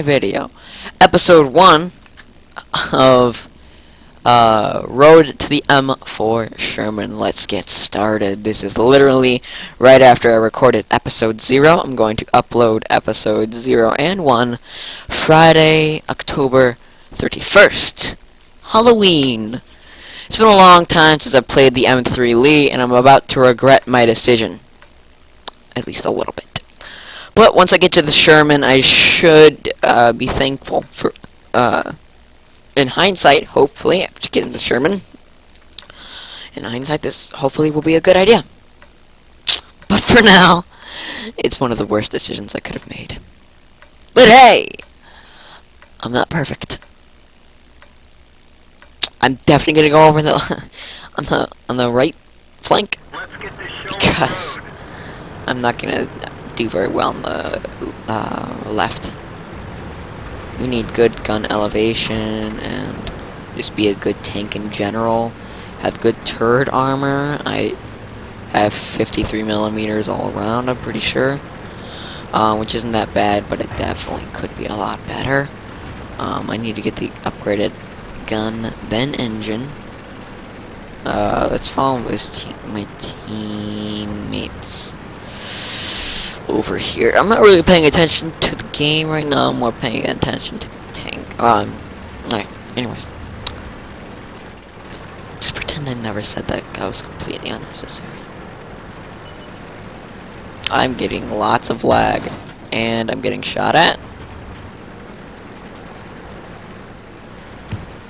my video. Episode 1 of Road to the M4 Sherman. Let's get started. This is literally right after I recorded episode 0. I'm going to upload episode 0 and 1 Friday, October 31st. Halloween. It's been a long time since I've played the M3 Lee, and I'm about to regret my decision. At least a little bit. But once I get to the Sherman, I should be thankful for, in hindsight, hopefully, after getting the Sherman, in hindsight, this hopefully will be a good idea. But for now, it's one of the worst decisions I could have made. But hey, I'm not perfect. I'm definitely gonna go over the on the right flank because I'm not gonna do very well on the left. We need good gun elevation and just be a good tank in general. Have good turret armor. I have 53 millimeters all around, I'm pretty sure, which isn't that bad, but it definitely could be a lot better. I need to get the upgraded gun, then engine. Let's follow my teammates over here. I'm not really paying attention to the game right now. I'm more paying attention to the tank. Alright, anyways. Just pretend I never said that. That was completely unnecessary. I'm getting lots of lag, and I'm getting shot at,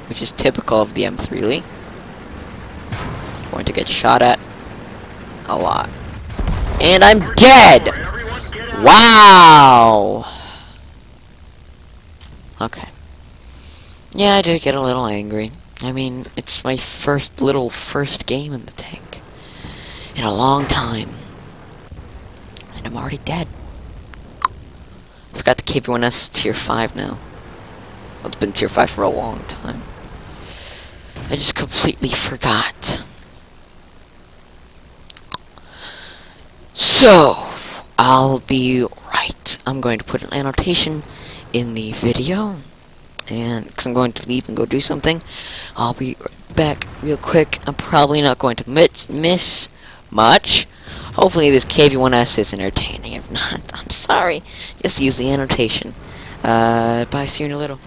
which is typical of the M3 Lee. Going to get shot at a lot. And I'm dead! Wow! Okay. Yeah, I did get a little angry. I mean, it's my first game in the tank in a long time. And I'm already dead. Forgot the KP1S is tier 5 now. Well, it's been tier 5 for a long time. I just completely forgot. So, I'll be right. I'm going to put an annotation in the video, and because I'm going to leave and go do something, I'll be back real quick. I'm probably not going to miss much. Hopefully this KV1S is entertaining. If not, I'm sorry. Just use the annotation. Bye, see you in a little.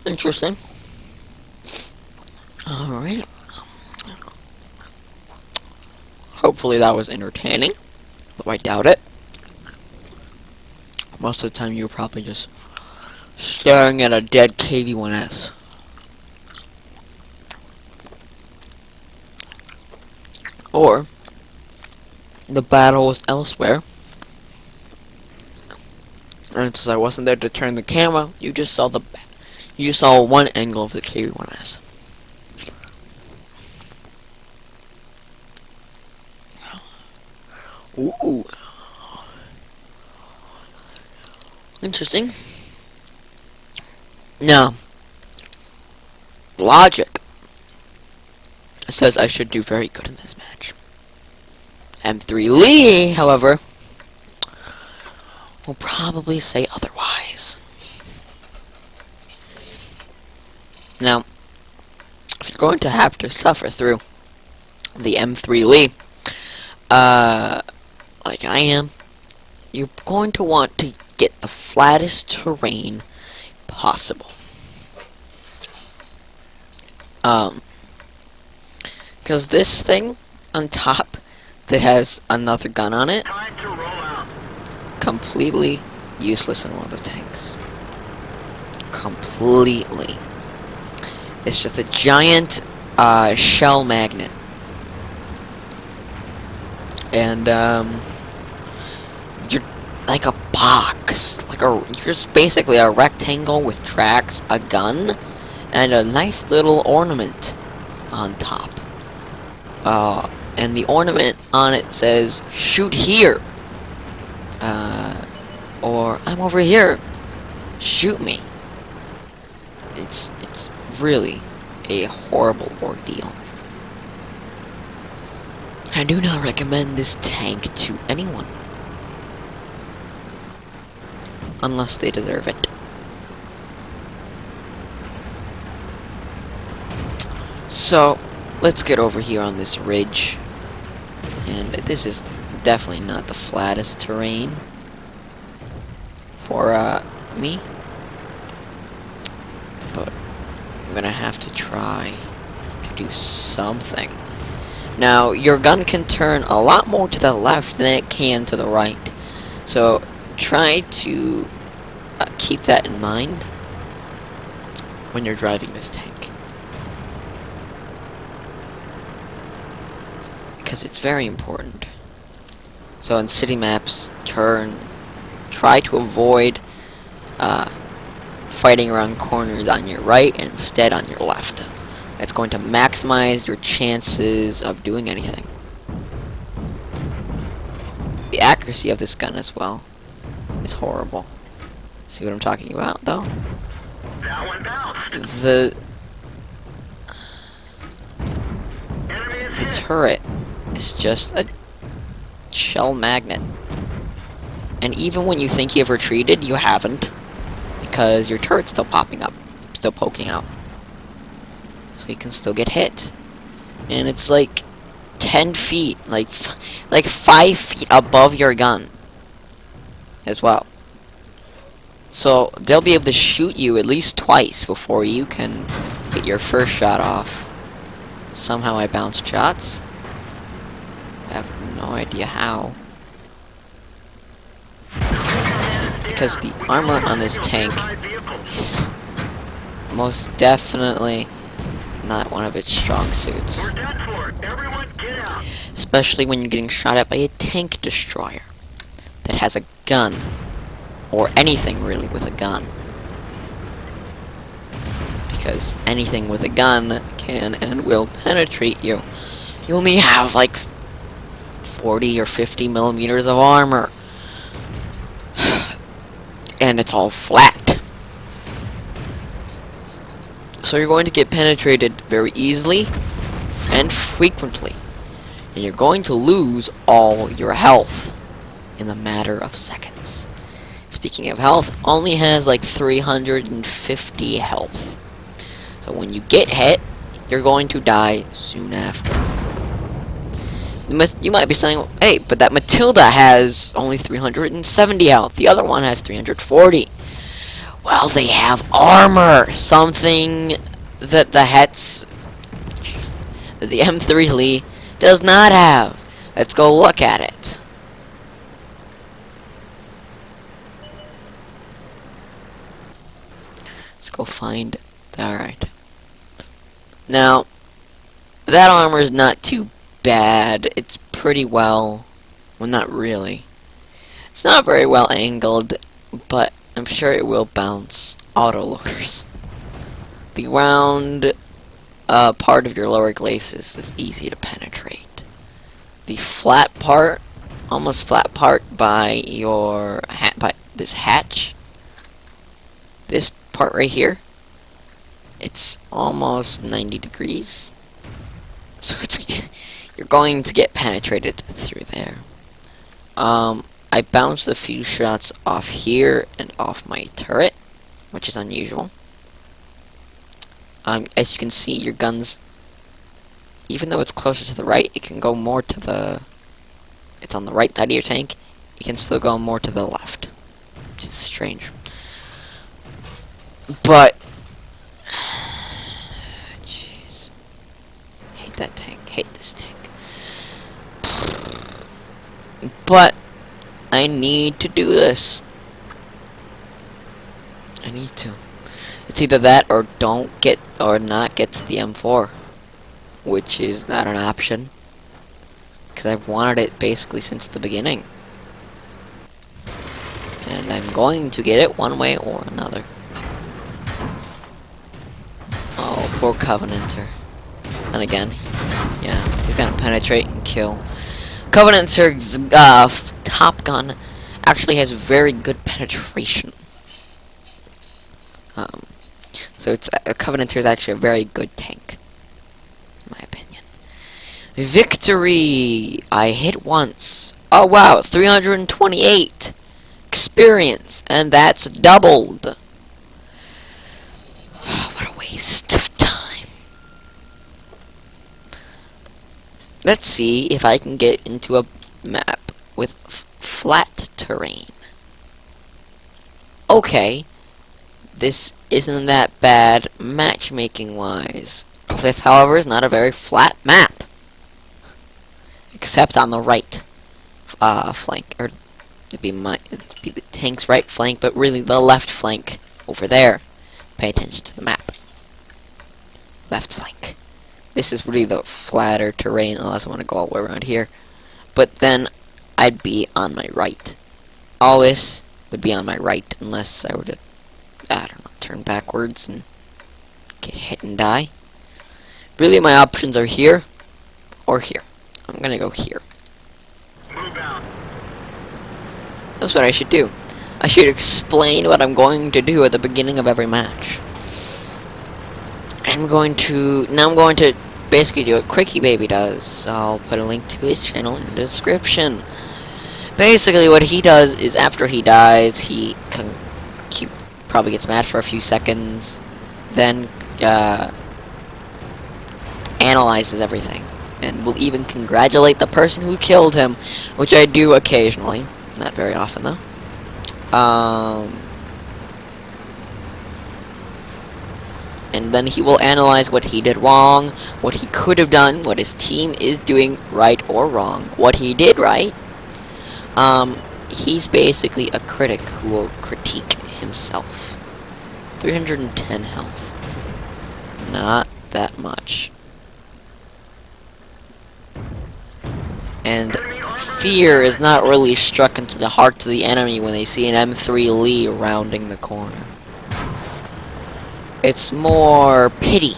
Interesting. Alright. Hopefully that was entertaining. Though I doubt it. Most of the time you're probably just staring at a dead KV-1S. Or the battle was elsewhere. And since I wasn't there to turn the camera, you just saw one angle of the KV-1S. Ooh. Interesting. Now, logic says I should do very good in this match. M3 Lee, however, will probably say otherwise. Now, if you're going to have to suffer through the M3 Lee, like I am, you're going to want to get the flattest terrain possible. Because this thing on top that has another gun on it, completely useless in one of the tanks. Completely. It's just a giant shell magnet. And you're like a box, you're just basically a rectangle with tracks, a gun, and a nice little ornament on top. And the ornament on it says, "Shoot here," or "I'm over here, shoot me." It's really a horrible ordeal. I do not recommend this tank to anyone. Unless they deserve it. So, let's get over here on this ridge. And this is definitely not the flattest terrain for me. But I'm gonna have to try to do something. Now, your gun can turn a lot more to the left than it can to the right. So, try to keep that in mind when you're driving this tank. Because it's very important. So, in city maps, try to avoid fighting around corners on your right and instead on your left. It's going to maximize your chances of doing anything. The accuracy of this gun as well is horrible. See what I'm talking about, though? The turret is just a shell magnet. And even when you think you've retreated, you haven't. Because your turret's still popping up, still poking out. So you can still get hit. And it's like 10 feet, like 5 feet above your gun as well. So they'll be able to shoot you at least twice before you can get your first shot off. Somehow I bounced shots. I have no idea how. Because the armor on this tank is most definitely not one of its strong suits. Especially when you're getting shot at by a tank destroyer that has a gun. Or anything really with a gun. Because anything with a gun can and will penetrate you. You only have like 40 or 50 millimeters of armor. And it's all flat. So you're going to get penetrated very easily and frequently. And you're going to lose all your health in a matter of seconds. Speaking of health, only has like 350 health. So when you get hit, you're going to die soon after. You might be saying, hey, but that Matilda has only 370 health. The other one has 340. Well, they have armor, something that that the M3 Lee does not have. Let's go look at it. Let's go find. Alright. Now, that armor is not too bad. It's pretty well. Well, not really. It's not very well angled, but I'm sure it will bounce autoloaders. The round part of your lower glacis is easy to penetrate. The flat part, almost flat part by your by this hatch, this part right here, it's almost 90 degrees. So it's you're going to get penetrated through there. I bounced a few shots off here and off my turret, which is unusual. As you can see, your guns, even though it's closer to the right, it can go more to the... It's on the right side of your tank. You can still go more to the left, which is strange. But... Jeez. Hate that tank. Hate this tank. But... I need to do this. I need to. It's either that or don't get or not get to the M4, which is not an option because I've wanted it basically since the beginning, and I'm going to get it one way or another. Oh, poor Covenanter. And again, yeah, he's gonna penetrate and kill. Covenanter's Top Gun actually has very good penetration. So it's Covenanter is actually a very good tank, in my opinion. Victory! I hit once. Oh wow, 328 experience, and that's doubled. What a waste of time. Let's see if I can get into a map with flat terrain. Okay, this isn't that bad matchmaking wise. Cliff, however, is not a very flat map, except on the right flank, or it'd be the tank's right flank, but really the left flank over there. Pay attention to the map. Left flank. This is really the flatter terrain, unless I want to go all the way around here. But then I'd be on my right. All this would be on my right, unless I were to, I don't know, turn backwards and get hit and die. Really, my options are here or here. I'm gonna go here. Move out. That's what I should do. I should explain what I'm going to do at the beginning of every match. I'm going to basically do what Quickie Baby does. I'll put a link to his channel in the description. Basically, what he does is after he dies, he probably gets mad for a few seconds, then analyzes everything, and will even congratulate the person who killed him, which I do occasionally, not very often though. And then he will analyze what he did wrong, what he could have done, what his team is doing right or wrong, what he did right. He's basically a critic who will critique himself. 310 health. Not that much. And fear is not really struck into the hearts of the enemy when they see an M3 Lee rounding the corner. It's more pity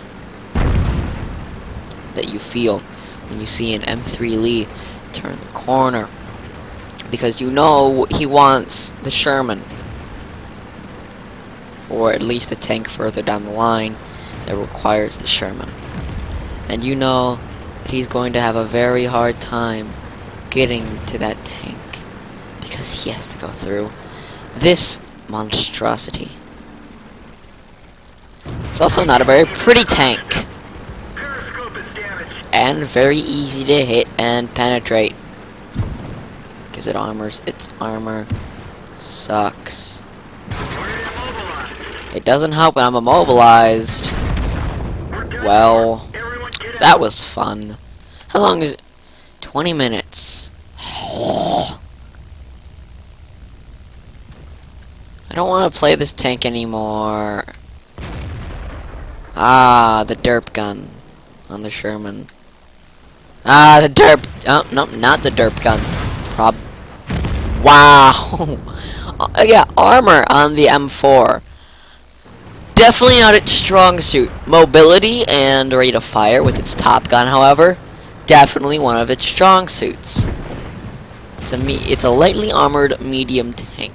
that you feel when you see an M3 Lee turn the corner. Because you know he wants the Sherman. Or at least a tank further down the line that requires the Sherman. And you know that he's going to have a very hard time getting to that tank. Because he has to go through this monstrosity. It's also not a very pretty tank. And very easy to hit and penetrate. Because its armor sucks. It doesn't help when I'm immobilized. We're good. Well, Everyone get out. that was fun. How long is it? 20 minutes. I don't want to play this tank anymore. Ah, the derp gun on the Sherman. Ah, the derp. Oh, no, not the derp gun. Wow. Yeah, armor on the M4. Definitely not its strong suit. Mobility and rate of fire with its top gun, however, definitely one of its strong suits. It's a lightly armored medium tank.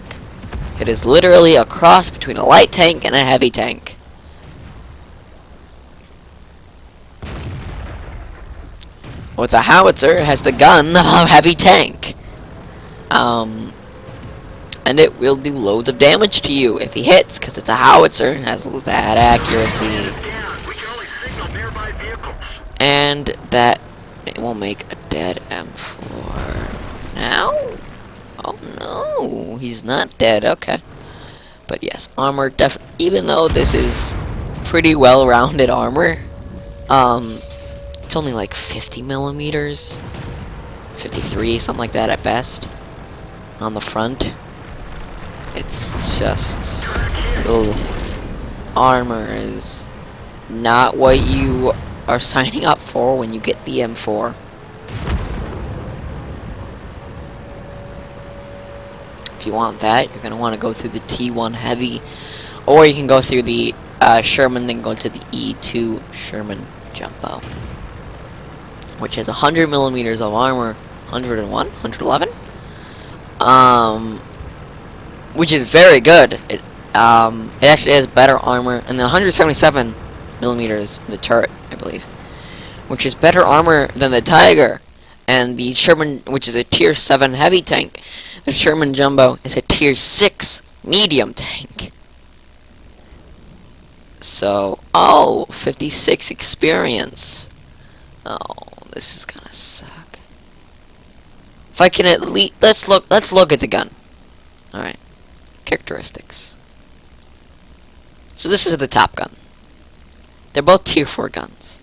It is literally a cross between a light tank and a heavy tank. With a howitzer, it has the gun of a heavy tank. And it will do loads of damage to you if he hits, because it's a howitzer and has bad accuracy. Down. We can only signal nearby vehicles. And that it will make a dead M4. Now? Oh no, he's not dead, okay. But yes, armor even though this is pretty well-rounded armor, it's only like 50 millimeters, 53, something like that at best, on the front. It's just, ugh. Armor is not what you are signing up for when you get the M4. If you want that, you're going to want to go through the T1 Heavy, or you can go through the Sherman, then go to the E2 Sherman Jumbo, which has 100 millimeters of armor, 101, 111, which is very good. It actually has better armor, and then 177 millimeters the turret, I believe, which is better armor than the Tiger, and the Sherman, which is a tier 7 heavy tank. The Sherman Jumbo is a tier 6 medium tank. So, 56 experience. Oh, this is gonna suck. If I can at least, let's look at the gun. Alright. Characteristics. So this is the top gun. They're both tier 4 guns.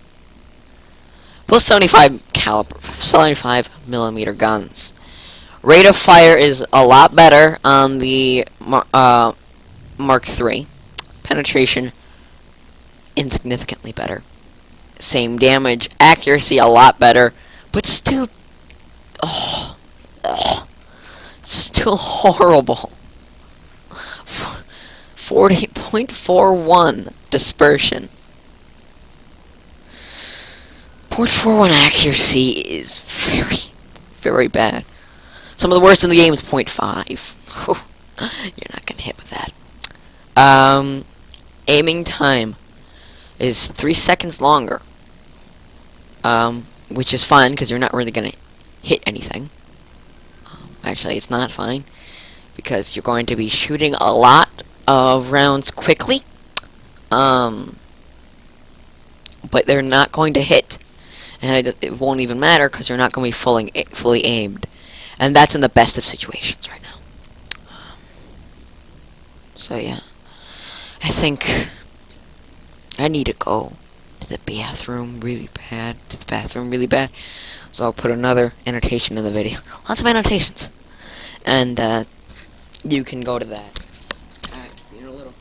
Both 75 millimeter guns. Rate of fire is a lot better on the Mark III. Penetration, insignificantly better. Same damage. Accuracy, a lot better. But still, still horrible. 40.41 dispersion. 0.41 accuracy is very, very bad. Some of the worst in the game is 0.5. You're not gonna hit with that. Aiming time is 3 seconds longer. Which is fine because you're not really gonna hit anything. Actually, it's not fine because you're going to be shooting a lot of rounds quickly. But they're not going to hit, and it won't even matter because you're not going to be fully aimed, and that's in the best of situations right now. So yeah, I think I need to go to the bathroom really bad. So I'll put another annotation in the video. Lots of annotations, and you can go to that. Alright, see you in a little.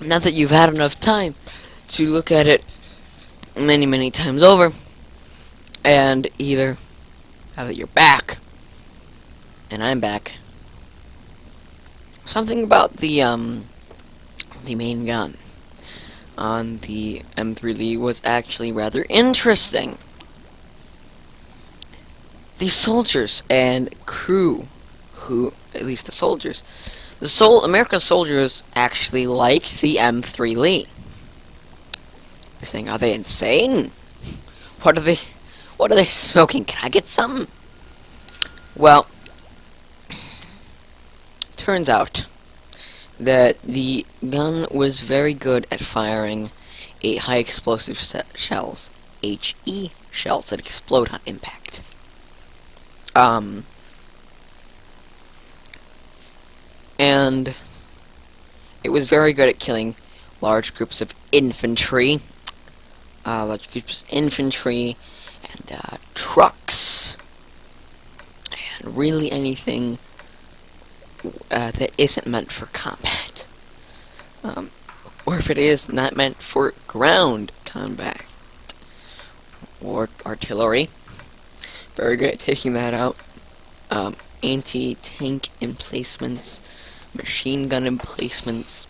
Now that you've had enough time to look at it many, many times over, and either now that you're back, and I'm back, something about the main gun on the M3 was actually rather interesting. The soldiers and crew, who, at least the soldiers, American soldiers actually like the M3 Lee. They're saying, are they insane? What are they smoking? Can I get some? Well, turns out that the gun was very good at firing a high explosive shells, HE shells that explode on impact. And it was very good at killing large groups of infantry, and trucks, and really anything that isn't meant for combat, or if it is not meant for ground combat or artillery. Very good at taking that out. Anti-tank emplacements, machine gun emplacements,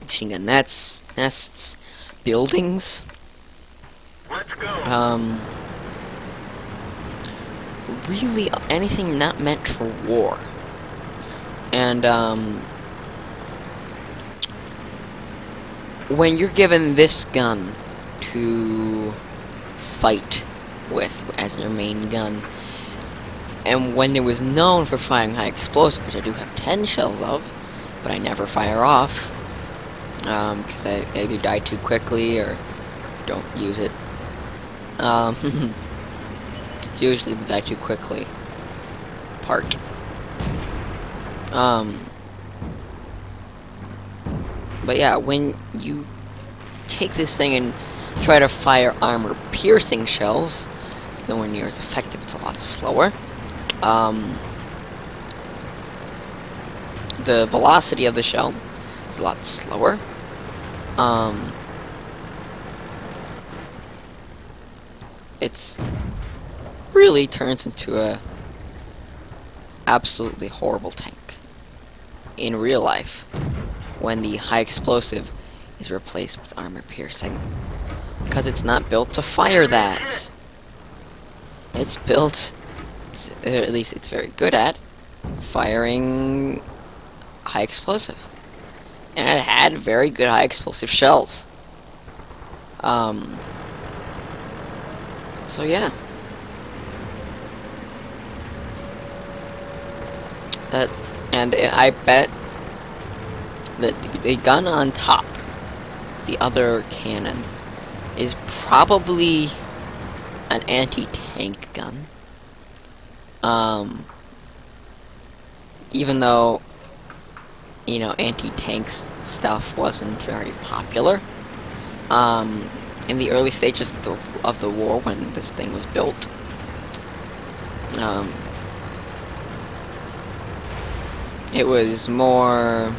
machine gun nests, buildings. Let's go. Really anything not meant for war. And when you're given this gun to fight with as your main gun, and when it was known for firing high explosive, which I do have 10 shells of, but I never fire off, because I either die too quickly or don't use it. It's usually the die too quickly part. But yeah, when you take this thing and try to fire armor-piercing shells, it's nowhere near as effective. It's a lot slower. The velocity of the shell is a lot slower. It's really turns into a absolutely horrible tank in real life when the high explosive is replaced with armor piercing, because it's not built to fire that. It's built, at least it's very good at firing high explosive, and it had very good high explosive shells. So yeah, and I bet that the gun on top, the other cannon, is probably an anti-tank gun. Even though, you know, anti-tank stuff wasn't very popular. In the early stages of the war, when this thing was built, it was more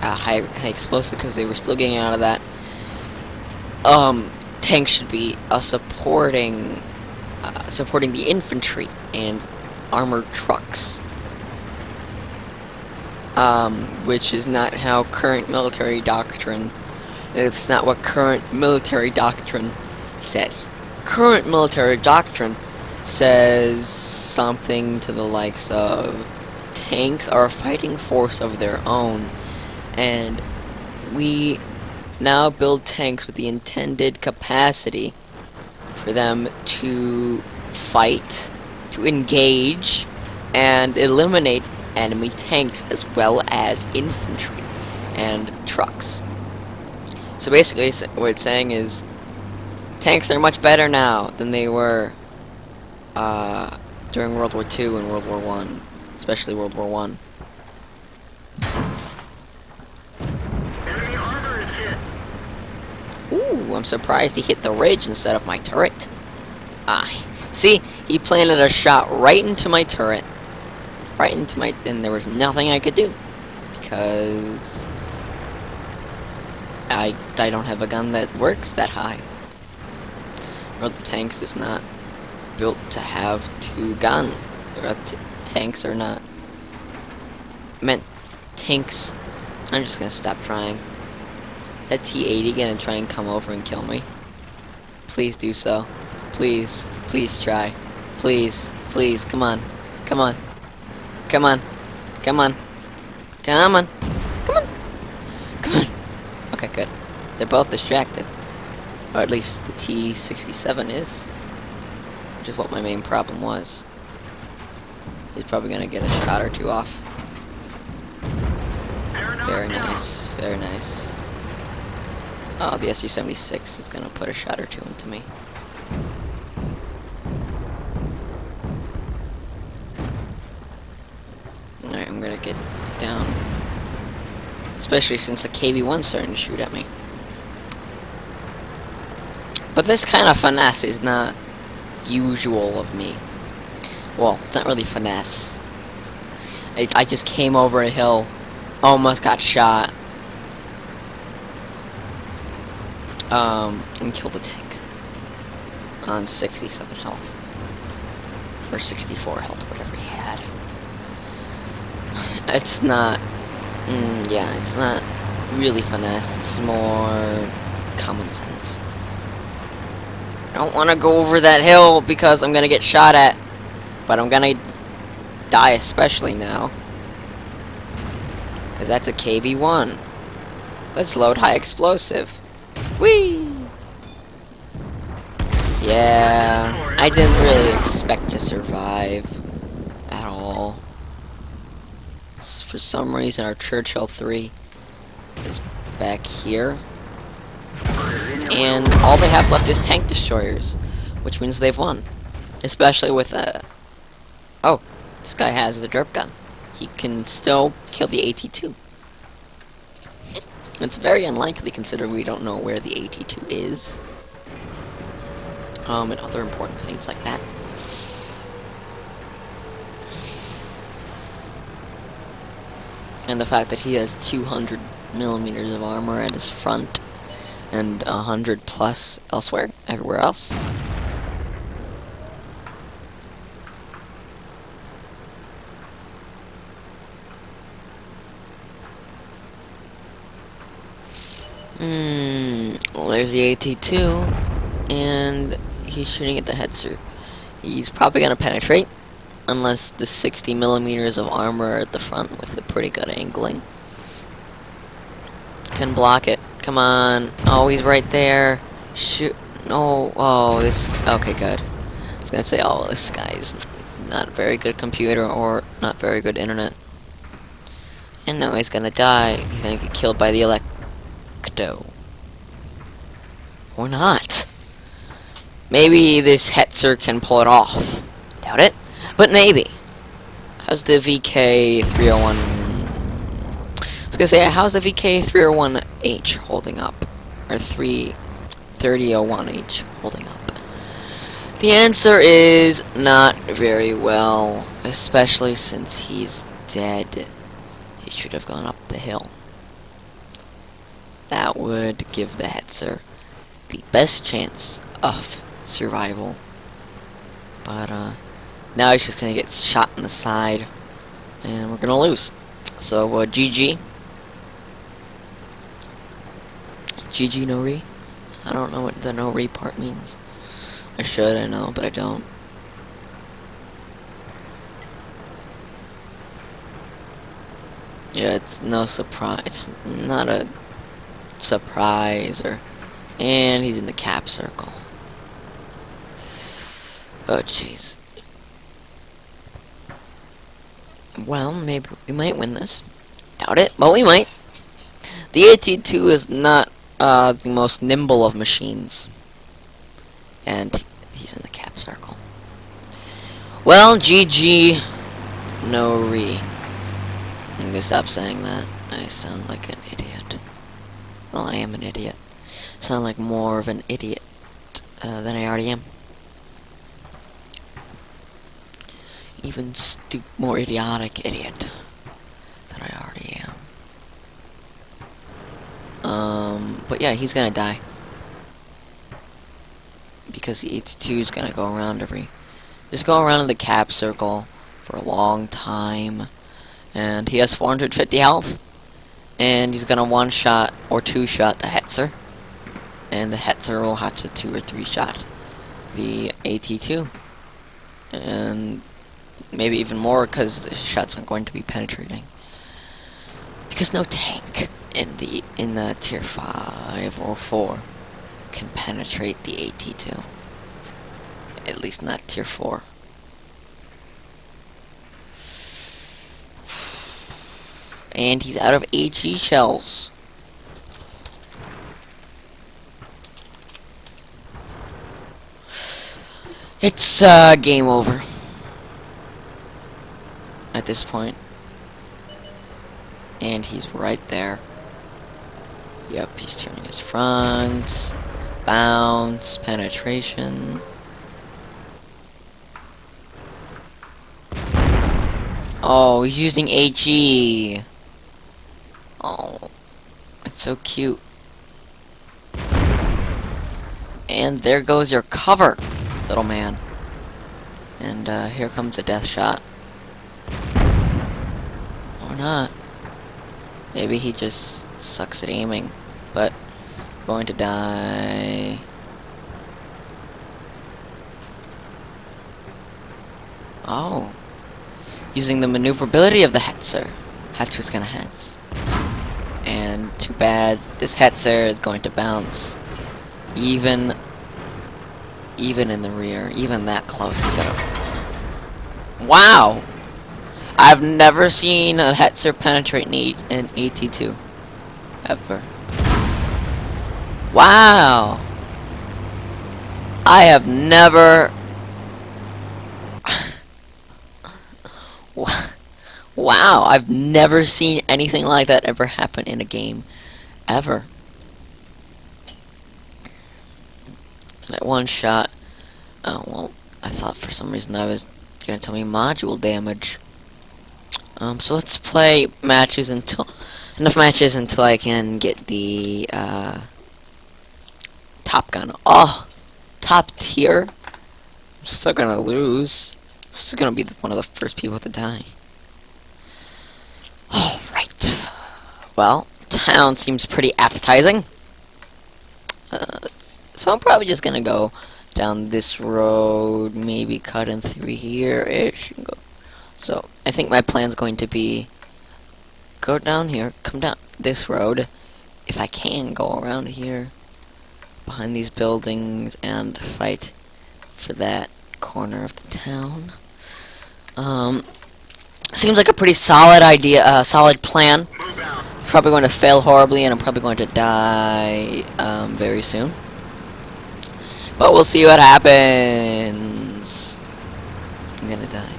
high explosive because they were still getting out of that. Tanks should be supporting the infantry and armored trucks, which is not how current military doctrine. It's not what current military doctrine says. Current military doctrine says something to the likes of tanks are a fighting force of their own, and we now build tanks with the intended capacity for them to fight, to engage, and eliminate enemy tanks as well as infantry and trucks. So basically, what it's saying is, tanks are much better now than they were during World War II and World War I, especially World War I. Enemy armor is hit. Ooh, I'm surprised he hit the ridge instead of my turret. See, he planted a shot right into my turret, and there was nothing I could do because I don't have a gun that works that high. Or the tanks is not built to have two guns. Tanks are not meant. Tanks. I'm just gonna stop trying. Is that T-80 gonna try and come over and kill me? Please do so. Please. Please try. Please. Please. Come on. Come on. Come on. Come on. Come on. Come on. Come on. Okay, good. They're both distracted. Or at least the T-67 is. Which is what my main problem was. He's probably gonna get a shot or two off. Very nice. Very nice. Oh, the Su-76 is gonna put a shot or two into me. Alright, I'm gonna get down. Especially since the KV-1's starting to shoot at me. But this kind of finesse is not usual of me. Well, it's not really finesse. I just came over a hill, almost got shot, and killed a tank on 67 health. Or 64 health, whatever he had. It's not, yeah, it's not really finesse, it's more common sense. I don't want to go over that hill because I'm going to get shot at, but I'm going to die especially now. Because that's a KV-1. Let's load high explosive. Whee! Yeah, I didn't really expect to survive at all. For some reason, our Churchill 3 is back here. And all they have left is tank destroyers, which means they've won. Especially with oh, this guy has the derp gun. He can still kill the AT-2. It's very unlikely considering we don't know where the AT-2 is. And other important things like that. And the fact that he has 200 millimeters of armor at his front and 100 plus elsewhere, everywhere else. Well, there's the AT-2, and he's shooting at the Hetzer. He's probably gonna penetrate, unless the 60 millimeters of armor at the front with a pretty good angling can block it. Come on. Oh, he's right there. Shoot. No. Oh, this. Okay, good. I was gonna say, oh, this guy's not a very good computer or not very good internet. And now he's gonna die. He's gonna get killed by the Electo. Or not. Maybe this Hetzer can pull it off. Doubt it. But maybe. How's the VK301? I was gonna say, how's the VK301H holding up? Or 3001H holding up? The answer is not very well, especially since he's dead. He should have gone up the hill. That would give the Hetzer the best chance of survival. But now he's just gonna get shot in the side, and we're gonna lose. So GG. GG no re. I don't know what the no re part means. I should, I know, but I don't. Yeah, it's no surprise. It's not a surprise, and he's in the cap circle. Oh, jeez. Well, maybe we might win this. Doubt it, but we might. The AT-2 is not the most nimble of machines. And he's in the cap circle. Well, GG, no re. I'm gonna stop saying that. I sound like an idiot. Well, I am an idiot. Sound like more of an idiot than I already am. Even more idiotic idiot than I already am. But yeah, he's gonna die. Because the 82 is gonna go around just go around in the cap circle for a long time. And he has 450 health. And he's gonna one-shot or two-shot the Hetzer. And the Hetzer will have to 2 or 3-shot the AT2. And maybe even more because the shots aren't going to be penetrating. Because no tank in the tier 5 or 4 can penetrate the AT2. At least not tier 4. And he's out of HE shells. It's game over at this point. And he's right there. Yep, he's turning his front. Bounce, penetration. Oh, he's using HE. Oh, it's so cute. And there goes your cover, little man. And here comes a death shot. Or not. Maybe he just sucks at aiming. But going to die. Oh. Using the maneuverability of the Hetzer. Hetzer's gonna Hetz. And too bad. This Hetzer is going to bounce. Even in the rear. Even that close. He's gonna... Wow! I've never seen a Hetzer penetrate an AT2. Ever. Wow! I have never... Wow, I've never seen anything like that ever happen in a game. Ever. That one shot... Oh, well, I thought for some reason I was gonna tell me module damage. So let's play matches until... Enough matches until I can get the, Top Gun. Oh! Top tier? I'm still gonna lose. I'm still gonna be one of the first people to die. Alright. Well, town seems pretty appetizing. So I'm probably just gonna go down this road, maybe cut in through here-ish. So, I think my plan's going to be go down here, come down this road. If I can, go around here, behind these buildings, and fight for that corner of the town. Seems like a pretty solid idea, solid plan. Probably going to fail horribly, and I'm probably going to die very soon. But we'll see what happens. I'm gonna die.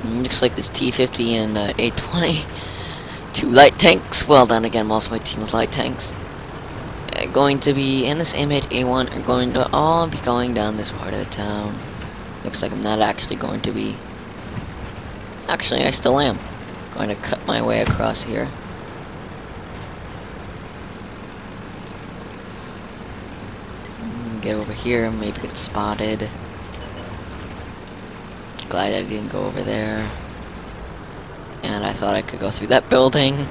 Looks like this T-50 and 820. 2 light tanks. Well done again, most of my team is light tanks. Going to be, and this M8 A1 are going to all be going down this part of the town. Looks like I'm not actually going to be. Actually, I still am. Going to cut my way across here. Get over here, maybe get spotted. Glad I didn't go over there. And I thought I could go through that building.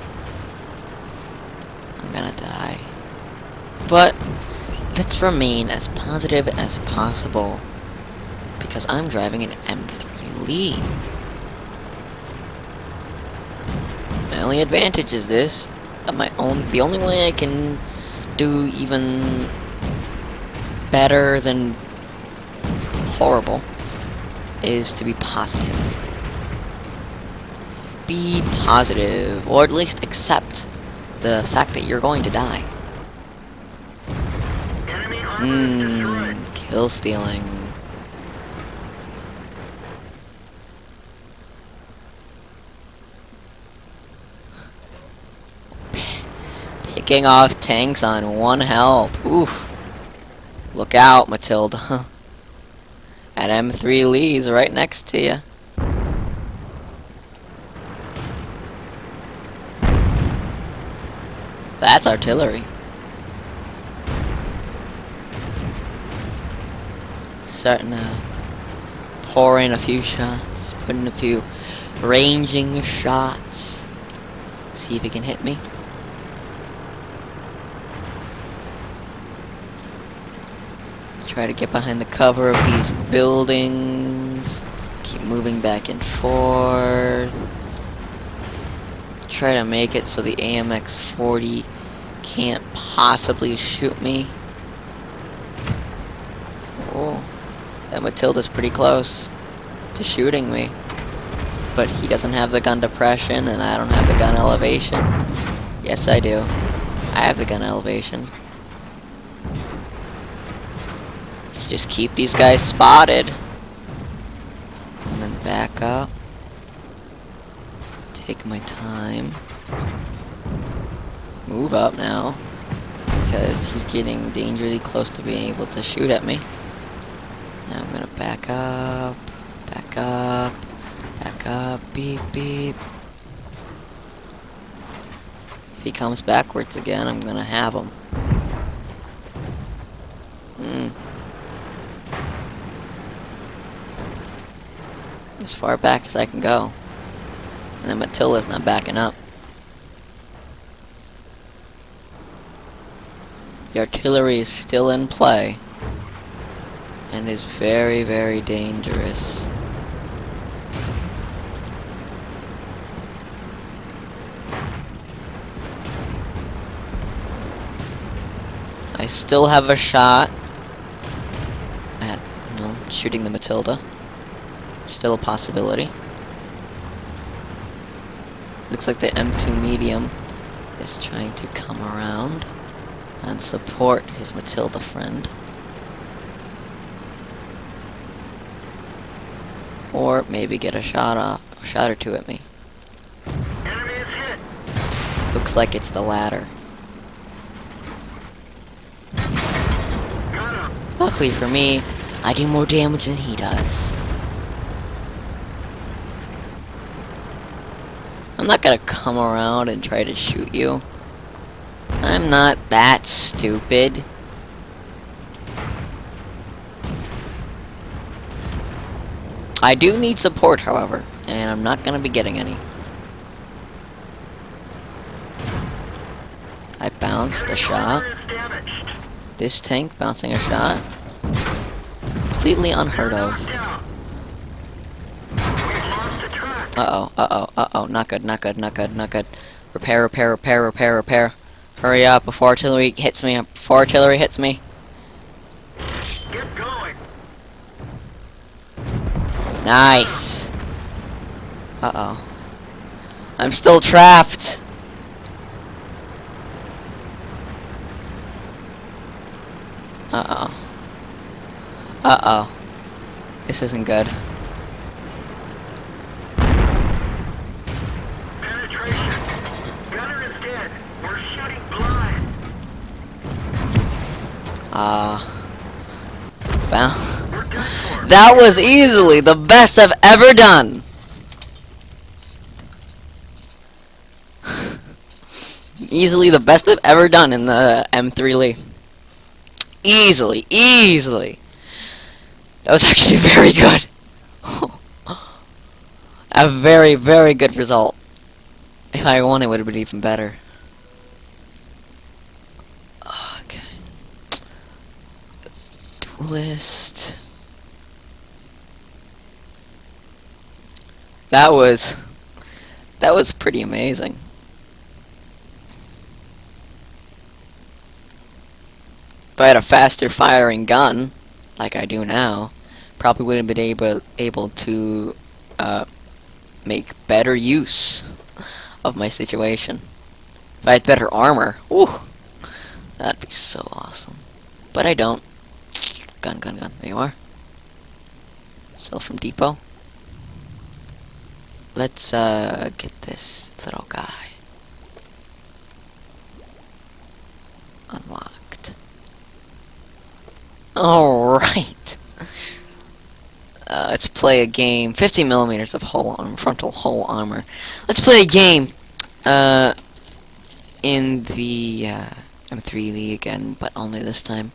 I'm gonna die. But let's remain as positive as possible, because I'm driving an M3 Lee. My only advantage is this. The only way I can do even better than horrible is to be positive. Be positive, or at least accept the fact that you're going to die. Kill stealing. Picking off tanks on 1 health. Oof. Look out, Matilda. That M3 Lee's right next to you. That's artillery. Starting to pour in a few shots, put in a few ranging shots. See if he can hit me. Try to get behind the cover of these buildings. Keep moving back and forth. Try to make it so the AMX-40 can't possibly shoot me. Oh, that Matilda's pretty close to shooting me. But he doesn't have the gun depression, and I don't have the gun elevation. Yes, I do. I have the gun elevation. Just keep these guys spotted. And then back up. Take my time. Move up now. Because he's getting dangerously close to being able to shoot at me. Now I'm gonna back up. Back up. Back up. Beep, beep. If he comes backwards again, I'm gonna have him. As far back as I can go. And then Matilda's not backing up. The artillery is still in play. And is very, very dangerous. I still have a shot at, shooting the Matilda. Still a possibility. Looks like the M2 medium is trying to come around and support his Matilda friend. Or maybe get a shot or two at me. Enemy is hit. Looks like it's the latter. Got him. Luckily for me, I do more damage than he does. I'm not gonna come around and try to shoot you. I'm not that stupid. I do need support, however, and I'm not gonna be getting any. I bounced a shot. Armor is damaged. This tank bouncing a shot. Completely unheard of. Knocked out. We've lost a track. Uh-oh, not good, not good, not good, not good. Repair, repair, repair, repair, repair. Hurry up before artillery hits me, before artillery hits me. Get going. Nice. Uh-oh. I'm still trapped. Uh-oh. Uh-oh. This isn't good. Penetration. Gunner is dead. We're shooting blind. Well, We're done for. that was easily the best I've ever done. Easily the best I've ever done in the M3 Lee. Easily, easily. That was actually very good. A very, very good result. If I won, it would have been even better. Okay. Duelist. That was pretty amazing. If I had a faster firing gun, like I do now, probably would have been able to make better use of my situation. If I had better armor, ooh, that'd be so awesome. But I don't. Gun, gun, gun. There you are. Sell from depot. Let's get this little guy unlocked. Alright. Let's play a game. 50 millimeters of frontal hull armor. Let's play a game. In the M3 again, but only this time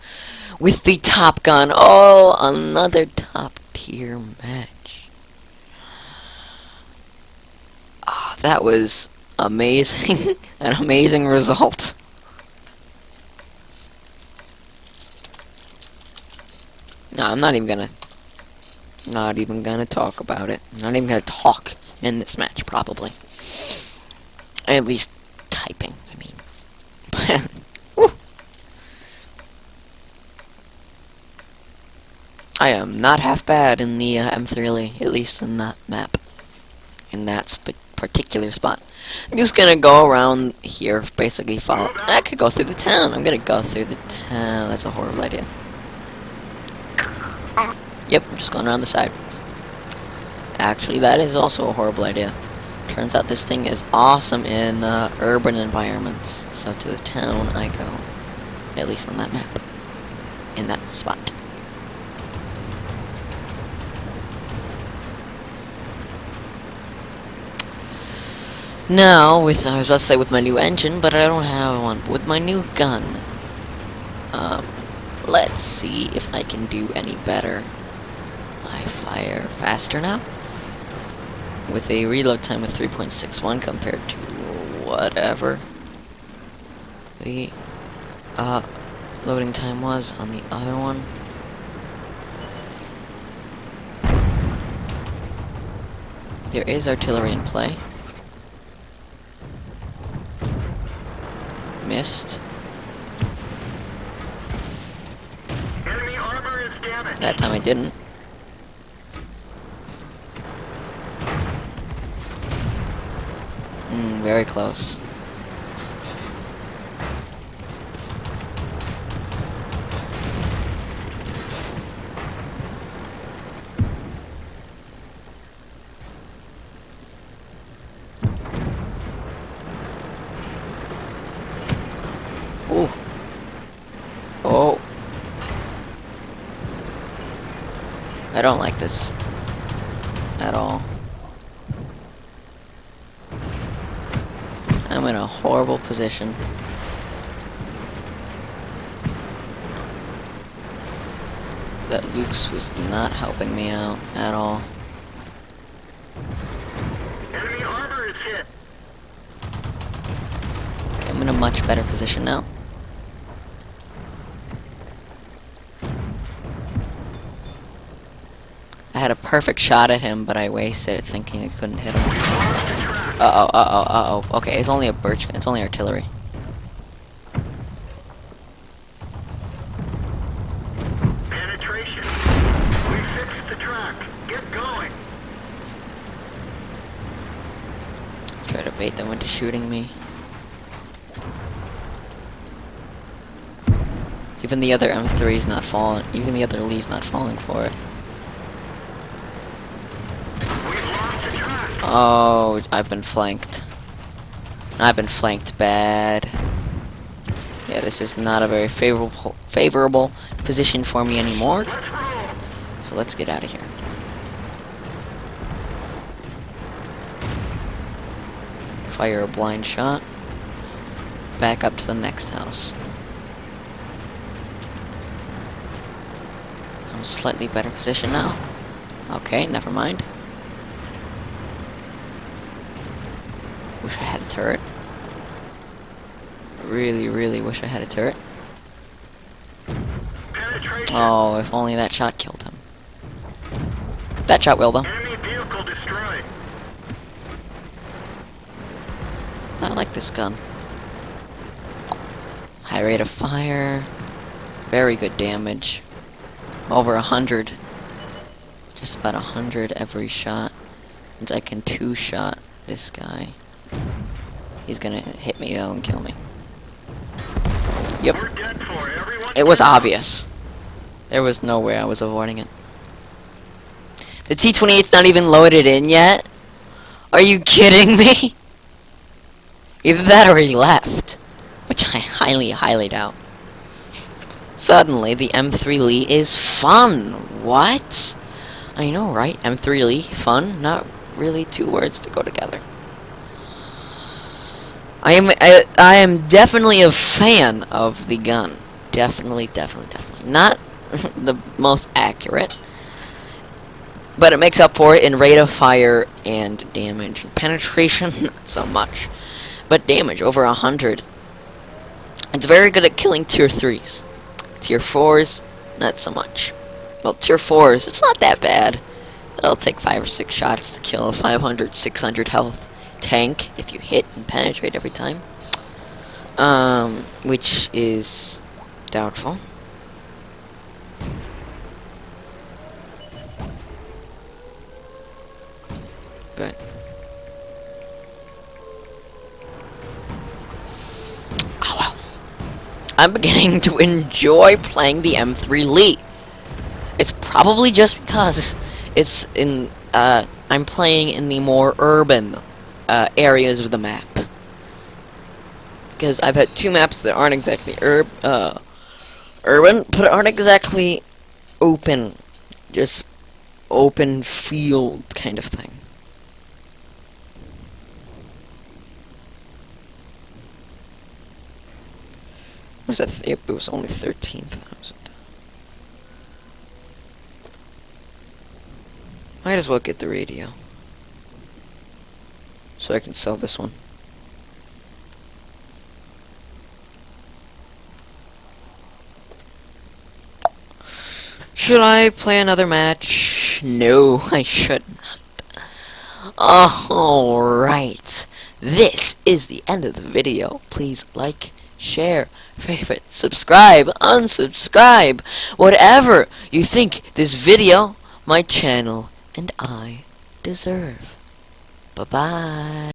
with the Top Gun. Oh, another top tier match. Oh, that was amazing. An amazing result. No, I'm not even gonna talk about it. I'm not even gonna talk in this match, probably. At least typing, I mean. Woo. I am not half bad in the M3, at least in that map. In that particular spot. I'm just gonna go around here, basically follow. I could go through the town. I'm gonna go through the town. That's a horrible idea. Yep, I'm just going around the side. Actually, that is also a horrible idea. Turns out this thing is awesome in urban environments. So to the town I go. At least on that map. In that spot. Now, I was about to say with my new engine, but I don't have one. With my new gun. Let's see if I can do any better. I fire faster now. With a reload time of 3.61 compared to whatever the loading time was on the other one. There is artillery in play. Missed. Enemy armor is damaged. That time I didn't. Very close. Ooh. Oh. I don't like this at all. I'm in a horrible position. That Luke's was not helping me out at all. Enemy armor is hit. Okay, I'm in a much better position now. I had a perfect shot at him, but I wasted it thinking I couldn't hit him. Uh-oh. Okay, it's only a birch gun. It's only artillery. Penetration. We fixed the track. Get going. Try to bait them into shooting me. Even the other M3's not falling. Even the other Lee's not falling for it. We've lost the track. Oh, I've been flanked. I've been flanked bad. Yeah, this is not a very favorable position for me anymore. Let's roll. So let's get out of here. Fire a blind shot. Back up to the next house. I'm in a slightly better position now. Okay, never mind. Wish I had a turret. Really wish I had a turret. Penetration. Oh, if only that shot killed him. That shot will, though. Enemy vehicle destroyed. I like this gun. High rate of fire. Very good damage. Over 100. Just about 100 every shot. And I can two-shot this guy. He's gonna hit me though and kill me. Yep. We're dead for it. Everyone It was get out. obvious. There was no way I was avoiding it. The T-28's not even loaded in yet? Are you kidding me? Either that or he left. Which I highly doubt. Suddenly, the M3 Lee is fun. What? I know, right? M3 fun. Not really two words to go together. I am definitely a fan of the gun. Definitely, definitely, definitely. Not the most accurate, but it makes up for it in rate of fire and damage. Penetration, not so much. But damage, over 100. It's very good at killing tier 3s. Tier 4s, not so much. Well, tier 4s, it's not that bad. It'll take 5 or 6 shots to kill a 500, 600 health tank if you hit and penetrate every time. Which is doubtful. But oh well. I'm beginning to enjoy playing the M3 Lee. It's probably just because it's in I'm playing in the more urban areas of the map. Because I've had 2 maps that aren't exactly urban, but aren't exactly open. Just open field kind of thing. What was that? It was only 13,000. Might as well get the radio. So I can sell this one. Should I play another match? No, I should not. Alright. This is the end of the video. Please like, share, favorite, subscribe, unsubscribe. Whatever you think this video, my channel, and I deserve. Bye-bye.